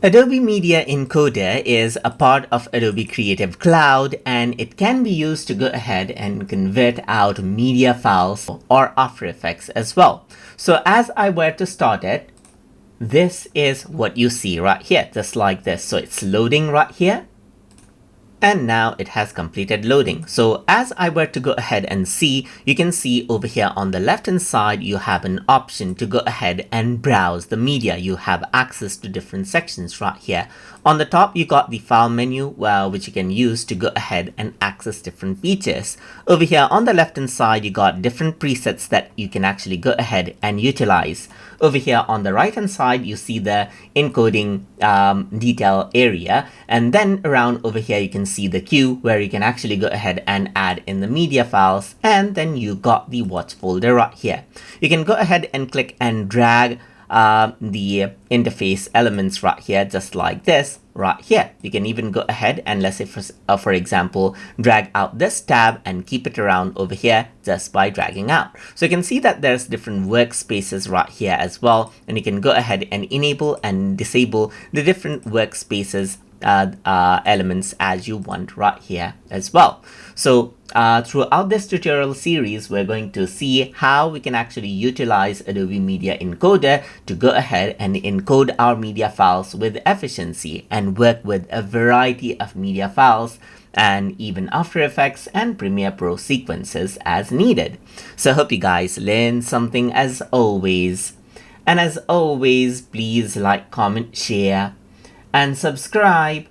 Adobe Media Encoder is a part of Adobe Creative Cloud, and it can be used to go ahead and convert out media files or After Effects as well. So as I were to start it, this is what you see right here, just like this. So it's loading right here. And now it has completed loading. So as I were to go ahead and see, you can see over here on the left hand side, you have an option to go ahead and browse the media. You have access to different sections right here. On the top, you got the file menu, which you can use to go ahead and access different features. Over here on the left hand side, you got different presets that you can actually go ahead and utilize. Over here on the right hand side, you see the encoding detail area, and then around over here you can see the queue where you can actually go ahead and add in the media files, and then you got the watch folder right here. You can go ahead and click and drag the interface elements right here, just like this right here. You can even go ahead and, let's say for example, drag out this tab and keep it around over here just by dragging out. So you can see that there's different workspaces right here as well, and you can go ahead and enable and disable the different workspaces elements as you want right here as well. So throughout this tutorial series, we're going to see how we can actually utilize Adobe Media Encoder to go ahead and encode our media files with efficiency and work with a variety of media files and even After Effects and Premiere Pro sequences as needed. So I hope you guys learned something as always. And as always, please like, comment, share, and subscribe.